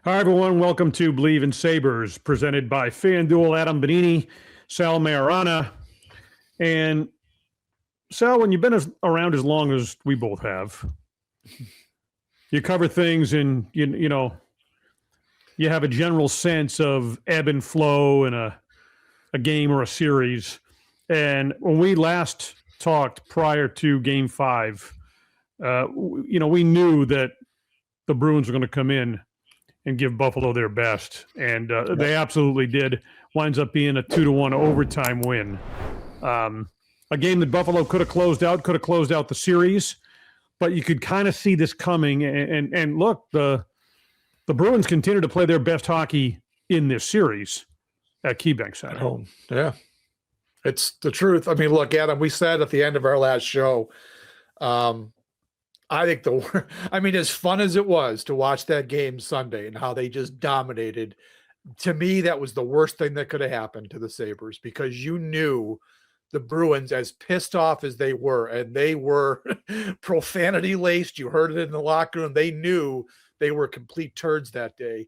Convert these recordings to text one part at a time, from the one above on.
Hi, everyone. Welcome to Believe in Sabres, presented by FanDuel. Adam Benigni, Sal Maiorana. And Sal, when you've been around as long as we both have, you cover things and, you know, you have a general sense of ebb and flow in a game or a series. And when we last talked prior to Game 5, we knew that the Bruins were going to come in and give Buffalo their best. And they absolutely did. Winds up being a 2-1 overtime win. A game that Buffalo could have closed out the series, but you could kind of see this coming. And look, the Bruins continue to play their best hockey in this series at KeyBank Center. At home. Yeah. It's the truth. I mean, look, Adam, we said at the end of our last show, I think as fun as it was to watch that game Sunday and how they just dominated, to me, that was the worst thing that could have happened to the Sabres, because you knew the Bruins, as pissed off as they were, and they were profanity laced. You heard it in the locker room. They knew they were complete turds that day.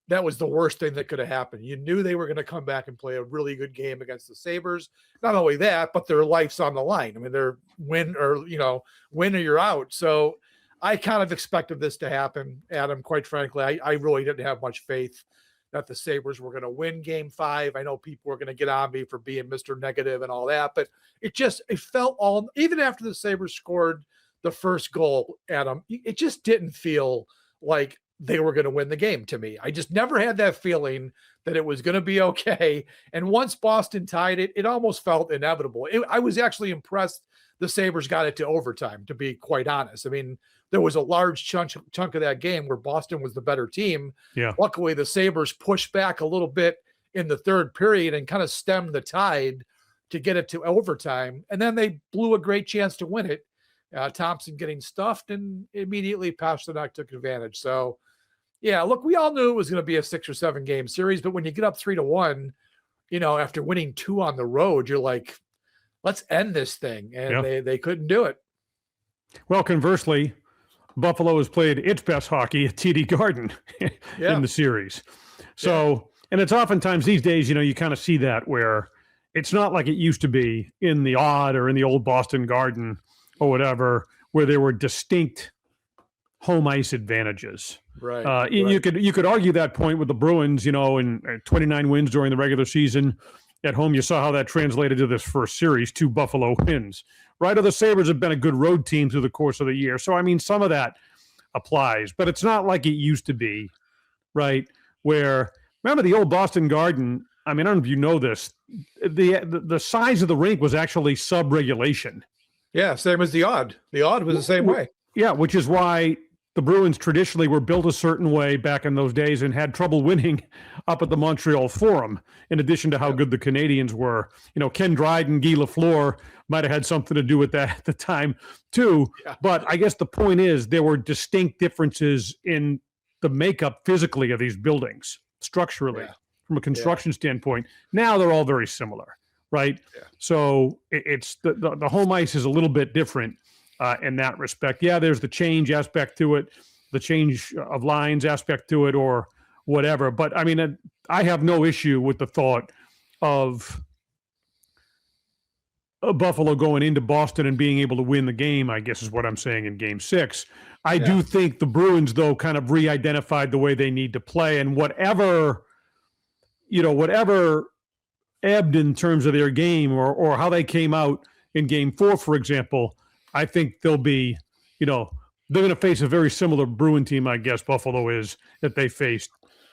That was the worst thing that could have happened. You knew they were going to come back and play a really good game against the Sabres. Not only that, but their life's on the line. I mean, they're win or you're out. So I kind of expected this to happen, Adam. Quite frankly, I really didn't have much faith that the Sabres were going to win Game 5. I know people were going to get on me for being Mr. Negative and all that, but it felt all, even after the Sabres scored the first goal, Adam, it just didn't feel like they were going to win the game to me. I just never had that feeling that it was going to be okay. And once Boston tied it, it almost felt inevitable. I was actually impressed the Sabres got it to overtime, to be quite honest. I mean, there was a large chunk of that game where Boston was the better team. Yeah. Luckily, the Sabres pushed back a little bit in the third period and kind of stemmed the tide to get it to overtime. And then they blew a great chance to win it. Thompson getting stuffed, and immediately Pastrnak took advantage. So, yeah, look, we all knew it was going to be a 6 or 7 game series, but when you get up 3-1, after winning 2 on the road, you're like, let's end this thing. And they couldn't do it. Well, conversely, Buffalo has played its best hockey at TD Garden in the series. So, and it's oftentimes these days, you kind of see that where it's not like it used to be in the odd or in the old Boston Garden or whatever, where there were distinct home ice advantages. Right. You could argue that point with the Bruins, in 29 wins during the regular season. At home, you saw how that translated to this first series, 2 Buffalo wins. Right? Or the Sabres have been a good road team through the course of the year. So, I mean, some of that applies, but it's not like it used to be, right? Where, remember the old Boston Garden? I mean, I don't know if you know this. The size of the rink was actually sub-regulation. Yeah, same as the odd. The odd was the same way. Yeah, which is why the Bruins traditionally were built a certain way back in those days and had trouble winning up at the Montreal Forum, in addition to how good the Canadians were. Ken Dryden, Guy Lafleur might have had something to do with that at the time too. Yeah. But I guess the point is there were distinct differences in the makeup physically of these buildings, structurally, from a construction standpoint. Now they're all very similar, right? Yeah. So it's the home ice is a little bit different in that respect. Yeah, there's the change aspect to it, the change of lines aspect to it, or whatever. But I mean, I have no issue with the thought of Buffalo going into Boston and being able to win the game, I guess is what I'm saying, in Game 6. I do think the Bruins, though, kind of re-identified the way they need to play, and whatever ebbed in terms of their game or how they came out in Game 4, for example, I think they'll be, they're going to face a very similar Bruin team, I guess Buffalo is, that they faced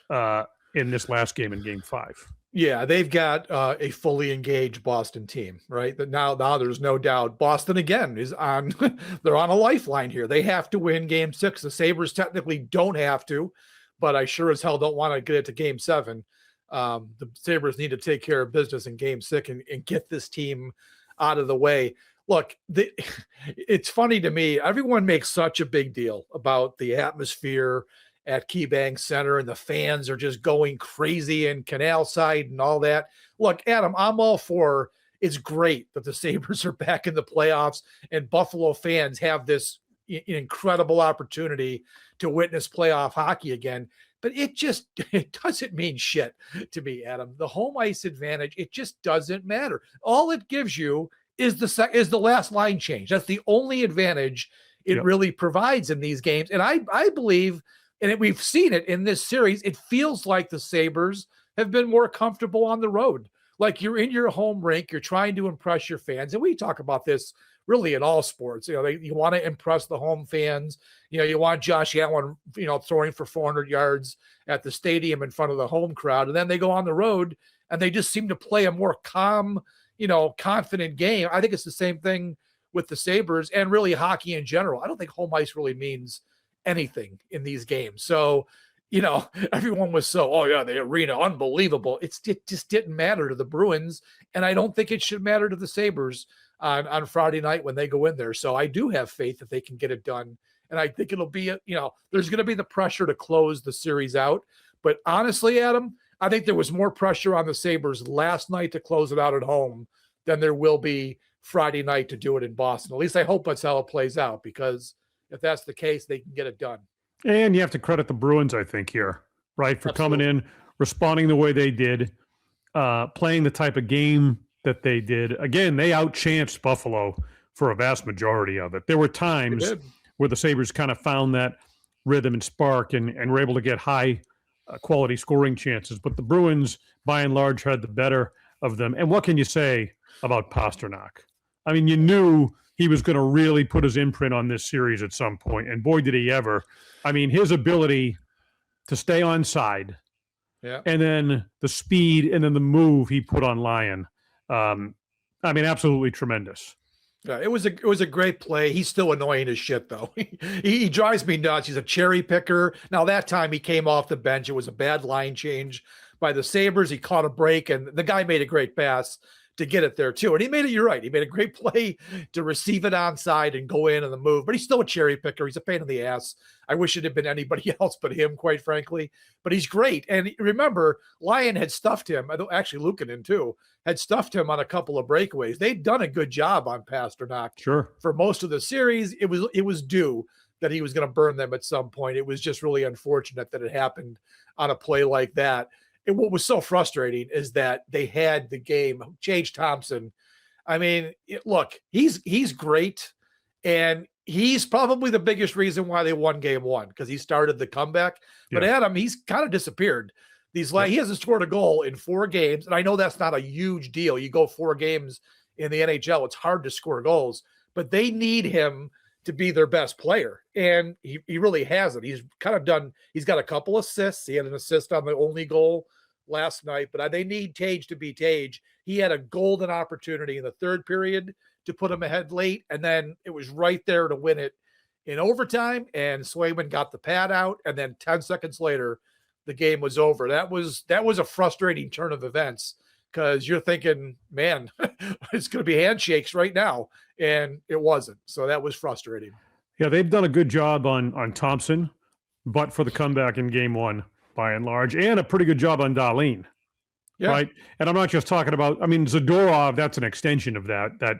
in this last game in Game 5. Yeah, they've got a fully engaged Boston team, right? That now there's no doubt Boston again is on. They're on a lifeline here. They have to win Game 6. The Sabres technically don't have to, but I sure as hell don't want to get it to Game 7. The Sabres need to take care of business in Game 6 and get this team out of the way. Look, it's funny to me. Everyone makes such a big deal about the atmosphere at KeyBank Center, and the fans are just going crazy in Canal Side and all that. Look, Adam, I'm all for, it's great that the Sabres are back in the playoffs and Buffalo fans have this incredible opportunity to witness playoff hockey again. but it doesn't mean shit to me, Adam. The home ice advantage, it just doesn't matter. All it gives you is the last line change. That's the only advantage it really provides in these games. And I believe, and we've seen it in this series, it feels like the Sabres have been more comfortable on the road. Like you're in your home rink, you're trying to impress your fans. And we talk about this really in all sports. You want to impress the home fans. You want Josh Allen, throwing for 400 yards at the stadium in front of the home crowd. And then they go on the road and they just seem to play a more calm, confident game. I think it's the same thing with the Sabres and really hockey in general. I don't think home ice really means anything in these games. So, everyone was the arena, unbelievable. It just didn't matter to the Bruins. And I don't think it should matter to the Sabres on Friday night when they go in there. So I do have faith that they can get it done. And I think it'll be, there's going to be the pressure to close the series out. But honestly, Adam, I think there was more pressure on the Sabres last night to close it out at home than there will be Friday night to do it in Boston. At least I hope that's how it plays out, because if that's the case, they can get it done. And you have to credit the Bruins, I think, here, right, for coming in, responding the way they did, playing the type of game that they did. Again, they outchanced Buffalo for a vast majority of it. There were times where the Sabres kind of found that rhythm and spark and were able to get high quality scoring chances. But the Bruins, by and large, had the better of them. And what can you say about Pastrnak? I mean, you knew he was going to really put his imprint on this series at some point, and boy, did he ever. I mean, his ability to stay on side, and then the speed, and then the move he put on Lyon. Absolutely tremendous. Yeah, it was a great play. He's still annoying as shit, though. He drives me nuts. He's a cherry picker. Now, that time he came off the bench. It was a bad line change by the Sabres. He caught a break, and the guy made a great pass to get it there too. And he made it, you're right. He made a great play to receive it onside and go in on the move, but he's still a cherry picker. He's a pain in the ass. I wish it had been anybody else but him, quite frankly, but he's great. And remember, Lyon had stuffed him. Actually, Luukkonen too had stuffed him on a couple of breakaways. They'd done a good job on Pastrnak for most of the series. It was due that he was going to burn them at some point. It was just really unfortunate that it happened on a play like that. And what was so frustrating is that they had the game. Tage Thompson, I mean, look, he's great, and he's probably the biggest reason why they won game one, because he started the comeback. But Adam, he's kind of disappeared. He hasn't scored a goal in 4 games, and I know that's not a huge deal. You go 4 games in the NHL, it's hard to score goals, but they need him to be their best player, and he really hasn't. He's got a couple assists. He had an assist on the only goal last night, but they need Tage to be Tage. He had a golden opportunity in the third period to put him ahead late, and then it was right there to win it in overtime, and Swayman got the pad out, and then 10 seconds later, the game was over. That was a frustrating turn of events, because you're thinking, man, it's going to be handshakes right now, and it wasn't. So that was frustrating. Yeah, they've done a good job on Thompson, but for the comeback in game one, by and large, and a pretty good job on Dahlin, right? And I'm not just talking about, Zadorov, that's an extension of that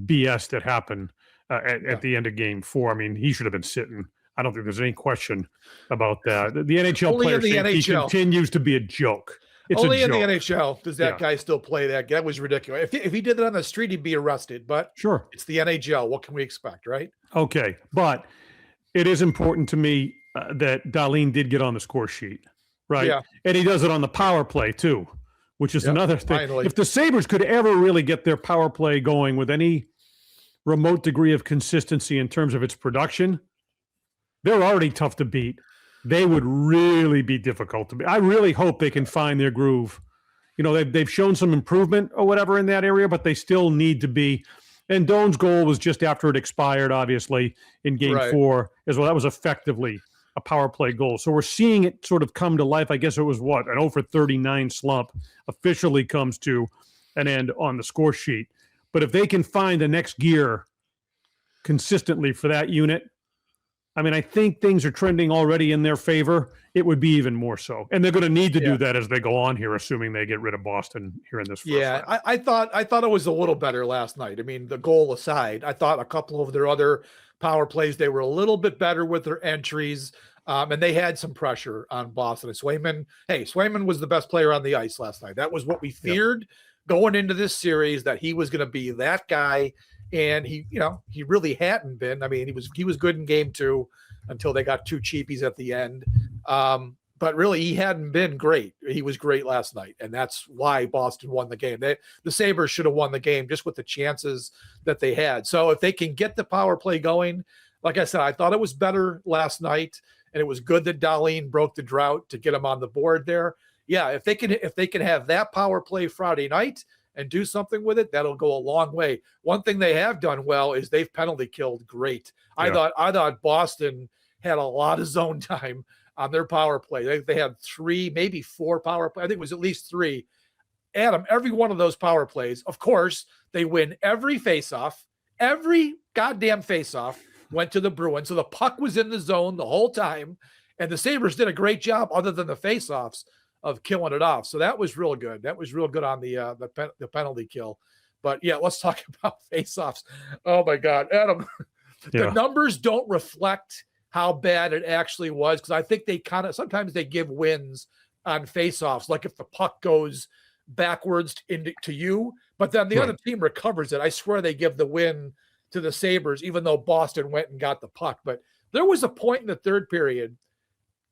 BS that happened at the end of game 4. He should have been sitting. I don't think there's any question about that. The NHL player safety continues to be a joke. It's only a in joke. the NHL does that guy still play that. That was ridiculous. If he did that on the street, he'd be arrested. But sure, it's the NHL. What can we expect, right? Okay, but it is important to me that Dahlin did get on the score sheet, right? Yeah. And he does it on the power play too, which is another thing. Finally. If the Sabres could ever really get their power play going with any remote degree of consistency in terms of its production, they're already tough to beat. They would really be difficult to beat. I really hope they can find their groove. They've shown some improvement or whatever in that area, but they still need to be. And Doan's goal was just after it expired, obviously, in game 4 as well. That was effectively a power play goal. So we're seeing it sort of come to life. I guess it was an 0 for 39 slump officially comes to an end on the score sheet. But if they can find the next gear consistently for that unit, I think things are trending already in their favor. It would be even more so. And they're going to need to do that as they go on here, assuming they get rid of Boston here in this first round. I thought it was a little better last night. The goal aside, I thought a couple of their other power plays, they were a little bit better with their entries. And they had some pressure on Boston. And Swayman was the best player on the ice last night. That was what we feared going into this series, that he was going to be that guy. And he really hadn't been. I mean, he was good in game 2 until they got 2 cheapies at the end. But really, he hadn't been great. He was great last night, and that's why Boston won the game. The Sabres should have won the game just with the chances that they had. So if they can get the power play going, like I said, I thought it was better last night, and it was good that Dahlin broke the drought to get him on the board there. Yeah, if they can have that power play Friday night and do something with it, that'll go a long way. One thing they have done well is they've penalty killed great. Yeah. I thought Boston had a lot of zone time on their power play. They had 3, maybe 4 power play. I think it was at least 3. Adam, every one of those power plays, of course, they win every faceoff. Every goddamn faceoff went to the Bruins. So the puck was in the zone the whole time. And the Sabres did a great job, other than the faceoffs, of killing it off. So that was real good. That was real good on the penalty kill. But yeah, let's talk about faceoffs. Oh my God, Adam, the numbers don't reflect how bad it actually was, because I think they sometimes they give wins on faceoffs, like if the puck goes backwards to you, but then the other team recovers it. I swear they give the win to the Sabres, even though Boston went and got the puck. But there was a point in the third period,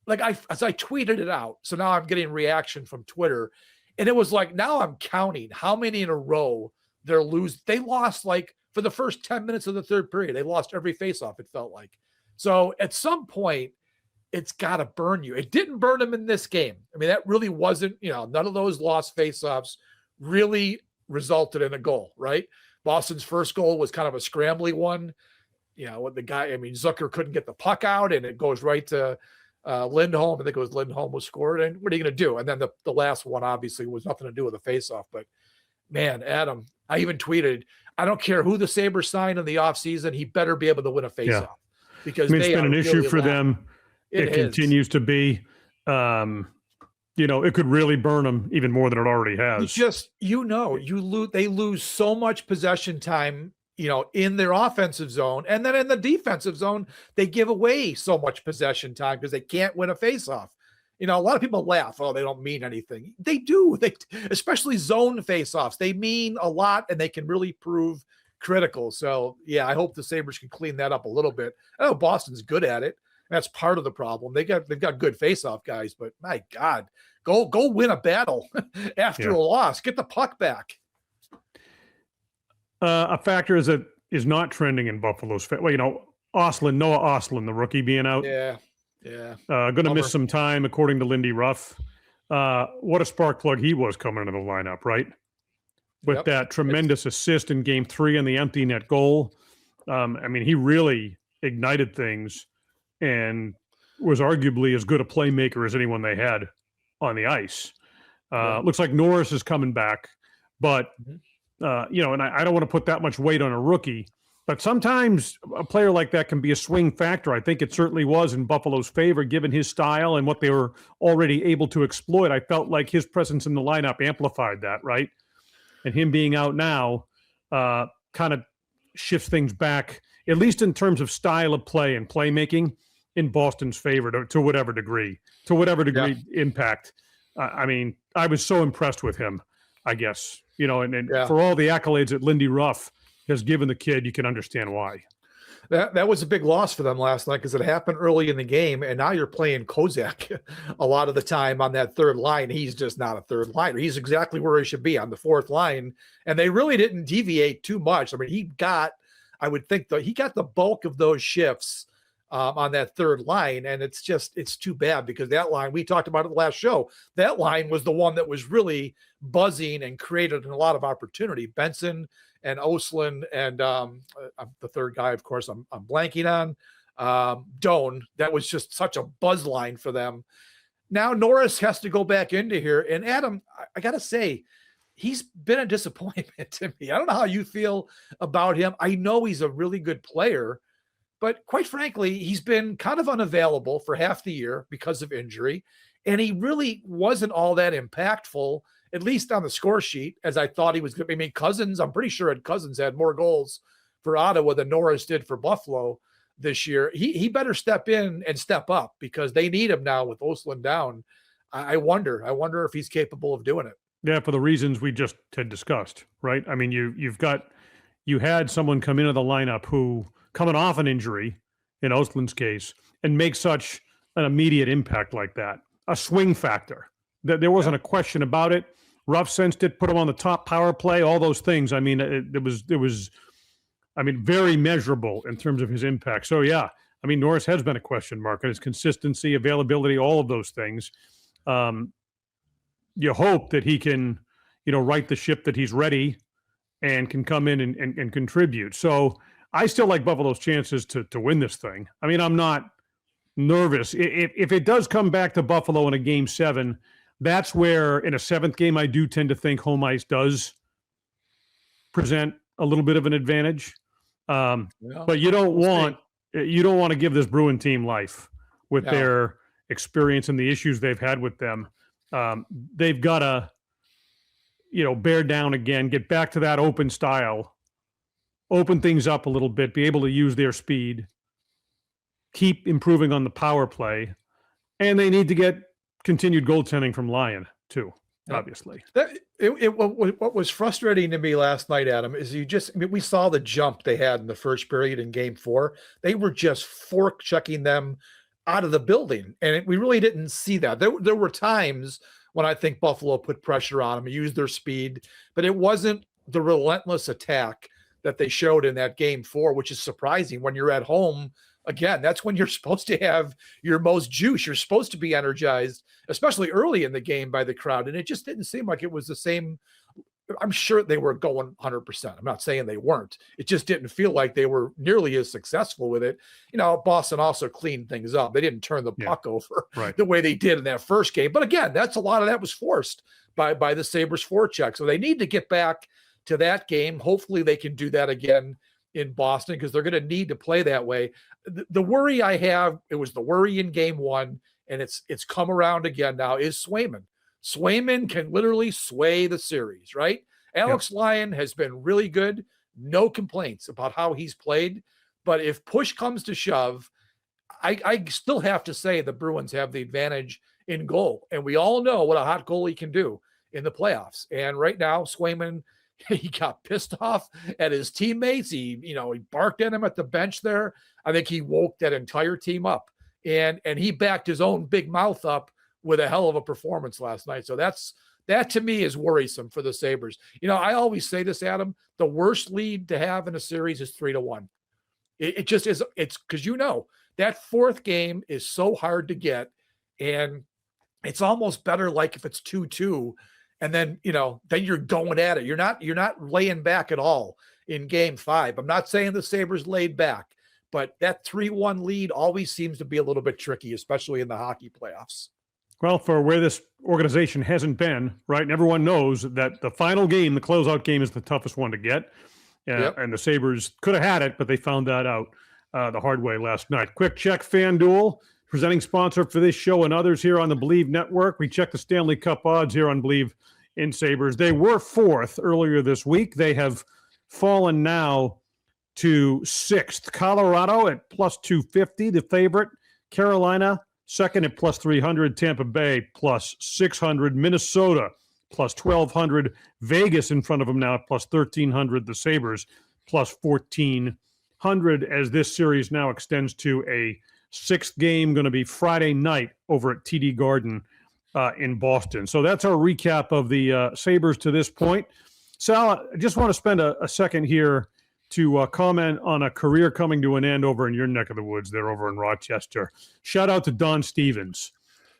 as I tweeted it out, so now I'm getting reaction from Twitter, and it was like, now I'm counting how many in a row they lost, like for the first 10 minutes of the third period, they lost every faceoff, it felt like. So at some point, it's got to burn you. It didn't burn them in this game. I mean, that really wasn't, none of those lost faceoffs really resulted in a goal, right? Boston's first goal was kind of a scrambly one. With the guy, Zucker couldn't get the puck out, and it goes right to Lindholm. I think it was Lindholm was scored. And what are you going to do? And then the last one obviously was nothing to do with the faceoff. But man, Adam, I even tweeted, I don't care who the Sabres signed in the offseason, he better be able to win a faceoff. Yeah. Because it's been an issue for them. It continues to be. It could really burn them even more than it already has. They lose so much possession time, in their offensive zone, and then in the defensive zone, they give away so much possession time because they can't win a faceoff. A lot of people laugh. Oh, they don't mean anything. They do. Especially zone faceoffs. They mean a lot, and they can really prove critical. So yeah, I hope the Sabres can clean that up a little bit. I know Boston's good at it. That's part of the problem. They've got good face-off guys, but my God, go win a battle after a loss. Get the puck back. A factor is not trending in Buffalo's favor. Noah Ostlund, the rookie, being out. Yeah. Going to miss some time, according to Lindy Ruff. What a spark plug he was coming into the lineup, right? With that tremendous assist in game 3 and the empty net goal. He really ignited things and was arguably as good a playmaker as anyone they had on the ice. Looks like Norris is coming back, but, and I don't want to put that much weight on a rookie, but sometimes a player like that can be a swing factor. I think it certainly was in Buffalo's favor, given his style and what they were already able to exploit. I felt like his presence in the lineup amplified that, right? And him being out now kind of shifts things back, at least in terms of style of play and playmaking, in Boston's favor to whatever degree impact. I was so impressed with him, I guess, and for all the accolades that Lindy Ruff has given the kid, you can understand why. That was a big loss for them last night because it happened early in the game, and now you're playing Kozak a lot of the time on that third line. He's just not a third liner. He's exactly where he should be, on the fourth line, and they really didn't deviate too much. I would think that he got the bulk of those shifts on that third line, and it's too bad because that line, we talked about it the last show, that line was the one that was really buzzing and created a lot of opportunity. Benson and Ostlund and the third guy, of course, I'm blanking on, Doan. That was just such a buzz line for them. Now Norris has to go back into here, and Adam, I got to say, he's been a disappointment to me. I don't know how you feel about him. I know he's a really good player, but quite frankly, he's been kind of unavailable for half the year because of injury, and he really wasn't all that impactful, at least on the score sheet, as I thought he was going to be. Cousins, I'm pretty sure Cousins had more goals for Ottawa than Norris did for Buffalo. this year, he better step in and step up because they need him now with Ostlund down. I wonder if he's capable of doing it. Yeah, for the reasons we just had discussed, right? I mean, you had someone come into the lineup who coming off an injury in Ostlund's case and make such an immediate impact like that, a swing factor. That there wasn't a question about it. Ruff sensed it, put him on the top power play, all those things. I mean, it was very measurable in terms of his impact. So yeah, I mean, Norris has been a question mark, and his consistency, availability, all of those things. You hope that he can, right the ship, that he's ready and can come in and contribute. So I still like Buffalo's chances to win this thing. I mean, I'm not nervous. If it does come back to Buffalo in a game 7, that's where in a 7th game, I do tend to think home ice does present a little bit of an advantage. But you don't want to give this Bruin team life with their experience and the issues they've had with them. They've got to, bear down again, get back to that open style, open things up a little bit, be able to use their speed, keep improving on the power play, and they need to get continued goaltending from Lyon too, obviously. What was frustrating to me last night, Adam, is we saw the jump they had in the first period in game 4. They were just fork checking them out of the building. And we really didn't see that. There were times when I think Buffalo put pressure on them, used their speed, but it wasn't the relentless attack that they showed in that game 4, which is surprising when you're at home. Again, that's when you're supposed to have your most juice. You're supposed to be energized, especially early in the game, by the crowd. And it just didn't seem like it was the same. I'm sure they were going 100%. I'm not saying they weren't. It just didn't feel like they were nearly as successful with it. Boston also cleaned things up. They didn't turn the puck over the way they did in that first game. But again, a lot of that was forced by the Sabres forecheck. So they need to get back to that game. Hopefully they can do that again in Boston because they're going to need to play that way. The worry I have, it was the worry in game 1, and it's come around again now, is Swayman. Swayman can literally sway the series, right? Alex Lyon has been really good. No complaints about how he's played. But if push comes to shove, I still have to say the Bruins have the advantage in goal. And we all know what a hot goalie can do in the playoffs. And right now, Swayman, he got pissed off at his teammates. He barked at him at the bench there. I think he woke that entire team up. And he backed his own big mouth up with a hell of a performance last night. So that to me is worrisome for the Sabres. I always say this, Adam, the worst lead to have in a series is 3-1. It just is. It's because that 4th game is so hard to get. And it's almost better like if it's 2-2. And then, then you're going at it. You're not laying back at all in game 5. I'm not saying the Sabres laid back, but that 3-1 lead always seems to be a little bit tricky, especially in the hockey playoffs. Well, for where this organization hasn't been, right, and everyone knows that the final game, the closeout game, is the toughest one to get. And the Sabres could have had it, but they found that out the hard way last night. Quick check, FanDuel, presenting sponsor for this show and others here on the Believe Network. We checked the Stanley Cup odds here on Believe in Sabres. They were 4th earlier this week. They have fallen now to 6th. Colorado at plus 250, the favorite. Carolina, 2nd at plus 300. Tampa Bay, plus 600. Minnesota, plus 1,200. Vegas in front of them now at plus 1,300. The Sabres, plus 1,400 as this series now extends to a 6th game, going to be Friday night over at TD Garden in Boston. So that's our recap of the Sabres to this point. Sal, I just want to spend a second here to comment on a career coming to an end over in your neck of the woods there over in Rochester. Shout out to Don Stevens.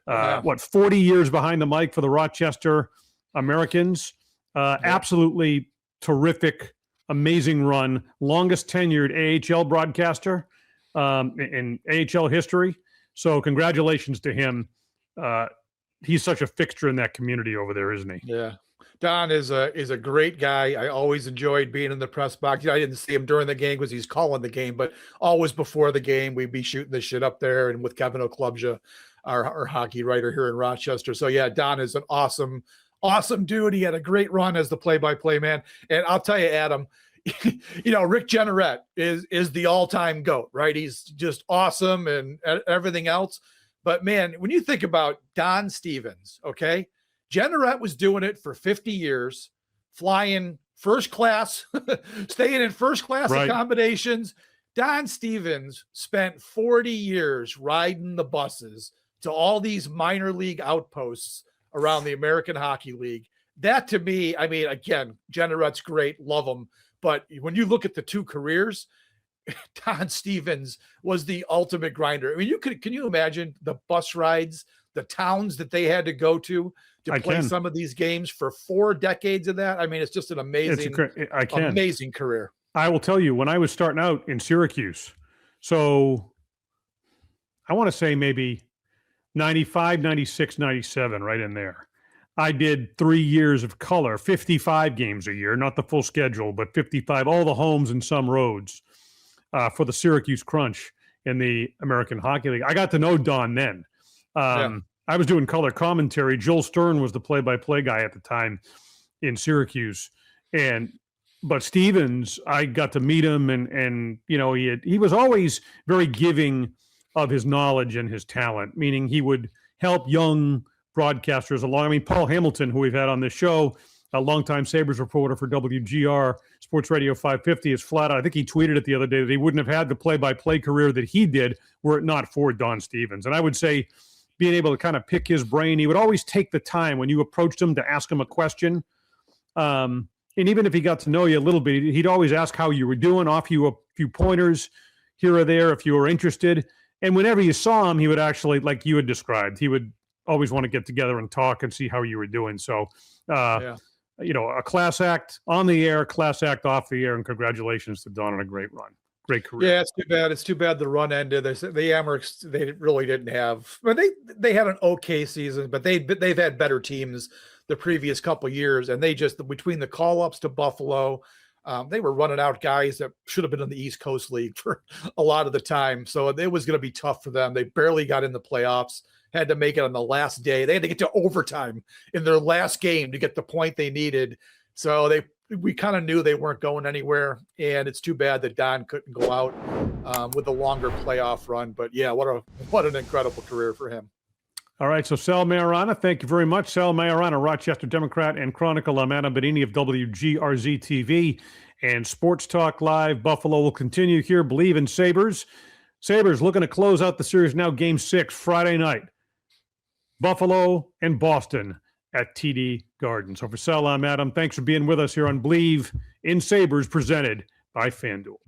40 years behind the mic for the Rochester Americans. Absolutely terrific, amazing run. Longest tenured AHL broadcaster in AHL history. So congratulations to him. He's such a fixture in that community over there, isn't he? Yeah. Don is a great guy. I always enjoyed being in the press box. I didn't see him during the game because he's calling the game, but always before the game, we'd be shooting the shit up there and with Kevin O'Klubja, our hockey writer here in Rochester. So yeah, Don is an awesome dude. He had a great run as the play-by-play man. And I'll tell you, Adam, Rick Jeanneret is the all-time GOAT, right? He's just awesome and everything else. But man, when you think about Don Stevens, okay, Jeanneret was doing it for 50 years, flying first class, staying in first class accommodations. Don Stevens spent 40 years riding the buses to all these minor league outposts around the American Hockey League. That to me, I mean, again, Jenneret's great, love him. But when you look at the two careers, Don Stevens was the ultimate grinder. I mean, can you imagine the bus rides, the towns that they had to go to play some of these games for 4 decades of that? I mean, it's just an amazing career. I will tell you, when I was starting out in Syracuse, so I want to say maybe 95, 96, 97, right in there. I did 3 years of color, 55 games a year, not the full schedule, but 55, all the homes and some roads for the Syracuse Crunch in the American Hockey League. I got to know Don then. I was doing color commentary. Joel Stern was the play-by-play guy at the time in Syracuse. But Stevens, I got to meet him, and he was always very giving of his knowledge and his talent, meaning he would help young broadcasters along. I mean, Paul Hamilton, who we've had on this show, a longtime Sabres reporter for WGR Sports Radio 550, is flat out. I think he tweeted it the other day that he wouldn't have had the play-by-play career that he did were it not for Don Stevens. And I would say being able to kind of pick his brain, he would always take the time when you approached him to ask him a question. And even if he got to know you a little bit, he'd always ask how you were doing, offer you a few pointers here or there if you were interested. And whenever you saw him, he would actually, like you had described, he would always want to get together and talk and see how you were doing. So, a class act on the air, class act off the air, and congratulations to Don on a great run. Great career. Yeah, it's too bad. It's too bad the run ended. The Amerks, they really didn't have, but they had an okay season, but they've had better teams the previous couple of years, and they just, between the call-ups to Buffalo, they were running out guys that should have been in the East Coast League for a lot of the time. So it was going to be tough for them. They barely got in the playoffs, had to make it on the last day. They had to get to overtime in their last game to get the point they needed. So we kind of knew they weren't going anywhere, and it's too bad that Don couldn't go out with a longer playoff run. But yeah, what an incredible career for him. All right, so Sal Maiorana, thank you very much. Sal Maiorana, Rochester Democrat and Chronicle. I'm Adam Benigni of WGRZ TV and Sports Talk Live. Buffalo will continue here. Believe in Sabres. Sabres looking to close out the series now. Game 6, Friday night. Buffalo and Boston at TD Garden. So for Sal, I'm Adam. Thanks for being with us here on Believe in Sabres, presented by FanDuel.